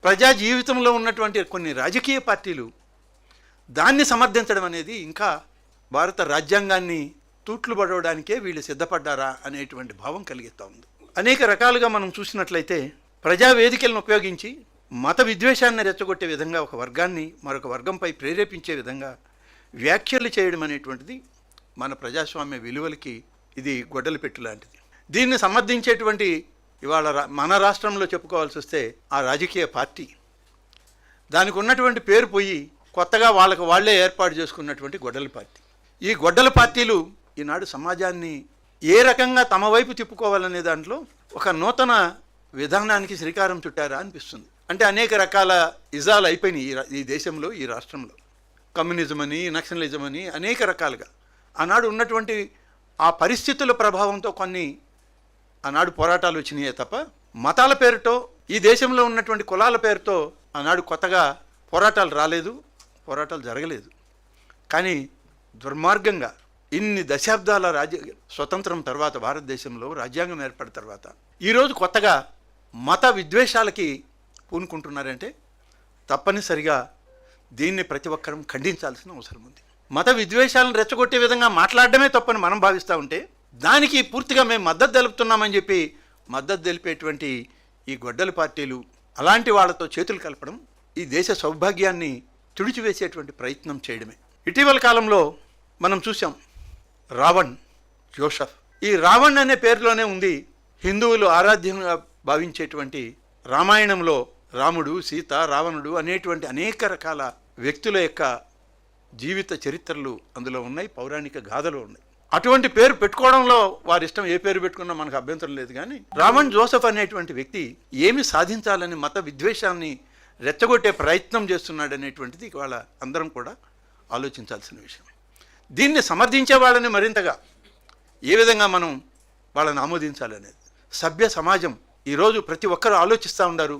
ప్రజా జీవితంలో ఉన్నటువంటి కొన్ని రాజకీయ పార్టీలు దాన్ని సమర్థించడం అనేది ఇంకా భారత రాజ్యాంగాన్ని తూట్లు పడవడానికే వీళ్ళు సిద్ధపడ్డారా అనేటువంటి భావం కలిగిస్తూ ఉంది. అనేక రకాలుగా మనం చూసినట్లయితే ప్రజా వేదికలను ఉపయోగించి మత విద్వేషాన్ని రెచ్చగొట్టే విధంగా ఒక వర్గాన్ని మరొక వర్గంపై ప్రేరేపించే విధంగా వ్యాఖ్యలు చేయడం అనేటువంటిది మన ప్రజాస్వామ్య విలువలకి ఇది గొడ్డలి పెట్టు లాంటిది. దీన్ని సమర్థించేటువంటి ఇవాళ మన రాష్ట్రంలో చెప్పుకోవాల్సి వస్తే ఆ రాజకీయ పార్టీ దానికి ఉన్నటువంటి పేరు పోయి కొత్తగా వాళ్ళకు వాళ్లే ఏర్పాటు చేసుకున్నటువంటి గొడ్డలి పార్టీ. ఈ గొడ్డలి పార్టీలు ఈనాడు సమాజాన్ని ఏ రకంగా తమ వైపు తిప్పుకోవాలనే దాంట్లో ఒక నూతన విధానానికి శ్రీకారం చుట్టారా అనిపిస్తుంది. అంటే అనేక రకాల ఇజాలు అయిపోయినాయి ఈ దేశంలో, ఈ రాష్ట్రంలో. కమ్యూనిజం అని, నక్సలిజం అని అనేక రకాలుగా ఆనాడు ఉన్నటువంటి ఆ పరిస్థితుల ప్రభావంతో కొన్ని ఆనాడు పోరాటాలు వచ్చినాయే తప్ప మతాల పేరుతో ఈ దేశంలో ఉన్నటువంటి కులాల పేరుతో ఆనాడు కొత్తగా పోరాటాలు రాలేదు, పోరాటాలు జరగలేదు. కానీ దుర్మార్గంగా ఇన్ని దశాబ్దాల స్వతంత్రం తర్వాత భారతదేశంలో రాజ్యాంగం ఏర్పడిన తర్వాత ఈరోజు కొత్తగా మత విద్వేషాలకి పూనుకుంటున్నారంటే తప్పనిసరిగా దీన్ని ప్రతి ఒక్కరం ఖండించాల్సిన అవసరం ఉంది. మత విద్వేషాలను రెచ్చగొట్టే విధంగా మాట్లాడడమే తప్పని మనం భావిస్తూ ఉంటే దానికి పూర్తిగా మేము మద్దతు తెలుపుతున్నామని చెప్పి మద్దతు తెలిపేటువంటి ఈ గొడ్డలి పార్టీలు అలాంటి వాళ్ళతో చేతులు కలపడం ఈ దేశ సౌభాగ్యాన్ని తుడిచివేసేటువంటి ప్రయత్నం చేయడమే. ఇటీవల కాలంలో మనం చూసాం రావణ్ జోసెఫ్. ఈ రావణ్ అనే పేరులోనే ఉంది హిందువులు ఆరాధ్యంగా భావించేటువంటి రామాయణంలో రాముడు, సీత, రావణుడు అనేటువంటి అనేక రకాల వ్యక్తుల యొక్క జీవిత చరిత్రలు అందులో ఉన్నాయి, పౌరాణిక గాథలు ఉన్నాయి. అటువంటి పేరు పెట్టుకోవడంలో వారి ఇష్టం, ఏ పేరు పెట్టుకున్నా మనకు అభ్యంతరం లేదు. కానీ రావణ్ జోసెఫ్ అనేటువంటి వ్యక్తి ఏమి సాధించాలని మత విద్వేషాన్ని రెచ్చగొట్టే ప్రయత్నం చేస్తున్నాడు అనేటువంటిది వాళ్ళ అందరం కూడా ఆలోచించాల్సిన విషయం. దీన్ని సమర్థించే వాళ్ళని మరింతగా ఏ విధంగా మనం వాళ్ళని ఆమోదించాలనేది సభ్య సమాజం ఈరోజు ప్రతి ఒక్కరూ ఆలోచిస్తూ ఉన్నారు.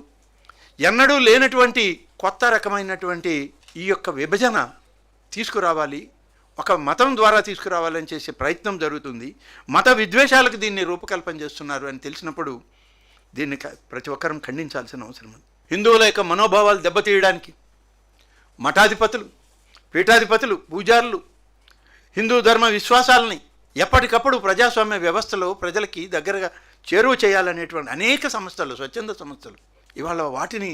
ఎన్నడూ లేనటువంటి కొత్త రకమైనటువంటి ఈ యొక్క విభజన తీసుకురావాలి, ఒక మతం ద్వారా తీసుకురావాలని చేసే ప్రయత్నం జరుగుతుంది. మత విద్వేషాలకు దీన్ని రూపకల్పన చేస్తున్నారు అని తెలిసినప్పుడు దీన్ని ప్రతి ఒక్కరం ఖండించాల్సిన అవసరం ఉంది. హిందువుల యొక్క మనోభావాలు దెబ్బతీయడానికి మఠాధిపతులు, పీఠాధిపతులు, పూజారులు హిందూ ధర్మ విశ్వాసాలని ఎప్పటికప్పుడు ప్రజాస్వామ్య వ్యవస్థలో ప్రజలకి దగ్గరగా చేరువ చేయాలనేటువంటి అనేక సంస్థలు, స్వచ్ఛంద సంస్థలు ఇవాళ వాటిని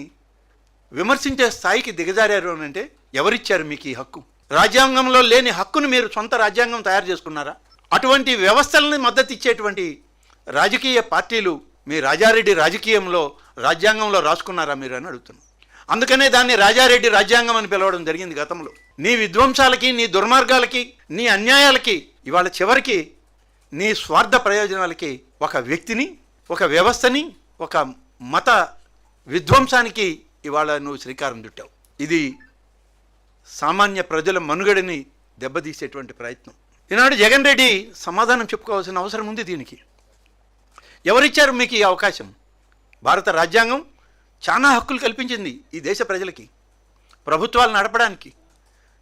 విమర్శించే స్థాయికి దిగజారారు అని అంటే ఎవరిచ్చారు మీకు ఈ హక్కు? రాజ్యాంగంలో లేని హక్కును మీరు సొంత రాజ్యాంగం తయారు చేసుకున్నారా? అటువంటి వ్యవస్థలని మద్దతు ఇచ్చేటువంటి రాజకీయ పార్టీలు మీ రాజారెడ్డి రాజ్యాంగంలో రాసుకున్నారా మీరు అని అడుగుతున్నాం. అందుకనే దాన్ని రాజారెడ్డి రాజ్యాంగం అని పిలవడం జరిగింది గతంలో. నీ విధ్వంసాలకి, నీ దుర్మార్గాలకి, నీ అన్యాయాలకి, ఇవాళ చివరికి నీ స్వార్థ ప్రయోజనాలకి ఒక వ్యక్తిని, ఒక వ్యవస్థని, ఒక మత విధ్వంసానికి ఇవాళ నువ్వు శ్రీకారం చుట్టావు. ఇది సామాన్య ప్రజల మనుగడని దెబ్బతీసేటువంటి ప్రయత్నం. ఈనాడు జగన్ రెడ్డి సమాధానం చెప్పుకోవాల్సిన అవసరం ఉంది దీనికి. ఎవరిచ్చారు మీకు ఈ అవకాశం? భారత రాజ్యాంగం చాలా హక్కులు కల్పించింది ఈ దేశ ప్రజలకి, ప్రభుత్వాలు నడపడానికి.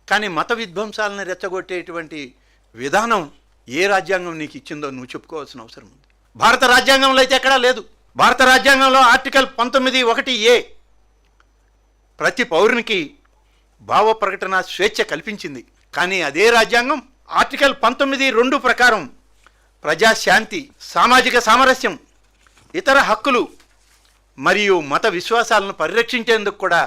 కానీ మత విధ్వంసాలను రెచ్చగొట్టేటువంటి విధానం ఏ రాజ్యాంగం నీకు ఇచ్చిందో నువ్వు చెప్పుకోవాల్సిన అవసరం ఉంది. భారత రాజ్యాంగంలో అయితే ఎక్కడా లేదు. భారత రాజ్యాంగంలో ఆర్టికల్ 19(1)(a) ప్రతి పౌరునికి భావ ప్రకటన స్వేచ్ఛ కల్పించింది. కానీ అదే రాజ్యాంగం ఆర్టికల్ 19(2) ప్రకారం ప్రజాశాంతి, సామాజిక సామరస్యం, ఇతర హక్కులు మరియు మత విశ్వాసాలను పరిరక్షించేందుకు కూడా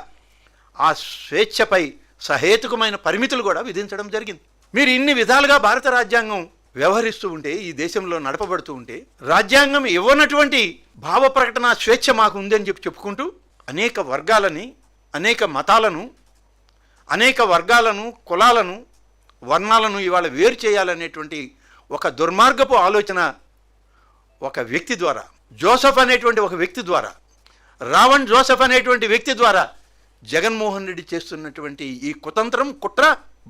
ఆ స్వేచ్ఛపై సహేతుకమైన పరిమితులు కూడా విధించడం జరిగింది. మీరు ఇన్ని విధాలుగా భారత రాజ్యాంగం వ్యవహరిస్తూ ఉంటే, ఈ దేశంలో నడపబడుతూ ఉంటే, రాజ్యాంగం ఇవ్వనటువంటి భావ ప్రకటన స్వేచ్ఛ మాకు ఉందని చెప్పుకుంటూ అనేక వర్గాలని, అనేక మతాలను, అనేక వర్గాలను, కులాలను, వర్ణాలను ఇవాళ వేరు చేయాలనేటువంటి ఒక దుర్మార్గపు ఆలోచన ఒక వ్యక్తి ద్వారా, జోసెఫ్ అనేటువంటి ఒక వ్యక్తి ద్వారా, రావణ్ జోసెఫ్ అనేటువంటి వ్యక్తి ద్వారా జగన్మోహన్ రెడ్డి చేస్తున్నటువంటి ఈ కుతంత్రం, కుట్ర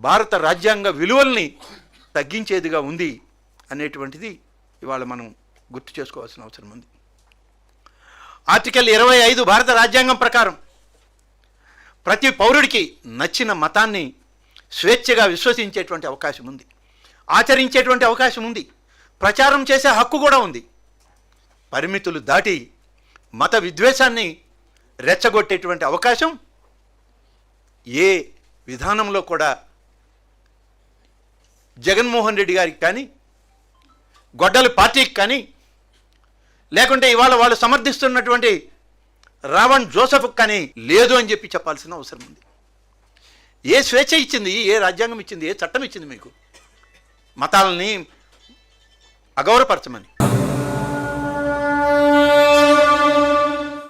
భారత రాజ్యాంగ విలువల్ని తగ్గించేదిగా ఉంది అనేటువంటిది ఇవాళ మనం గుర్తు చేసుకోవాల్సిన అవసరం ఉంది. ఆర్టికల్ 25 భారత రాజ్యాంగం ప్రకారం ప్రతి పౌరుడికి నచ్చిన మతాన్ని స్వేచ్ఛగా విశ్వసించేటువంటి అవకాశం ఉంది, ఆచరించేటువంటి అవకాశం ఉంది, ప్రచారం చేసే హక్కు కూడా ఉంది. పరిమితులు దాటి మత విద్వేషాన్ని రెచ్చగొట్టేటువంటి అవకాశం ఏ విధానంలో కూడా జగన్మోహన్ రెడ్డి గారికి కానీ, గొడ్డలి పార్టీకి కానీ, లేకుంటే ఇవాళ వాళ్ళు సమర్థిస్తున్నటువంటి రావణ్ జోసెఫ్కి కానీ లేదు అని చెప్పి చెప్పాల్సిన అవసరం ఉంది. ఏ స్వేచ్ఛ ఇచ్చింది, ఏ రాజ్యాంగం ఇచ్చింది, ఏ చట్టం ఇచ్చింది మీకు మతాలని అగౌరవపరచమని?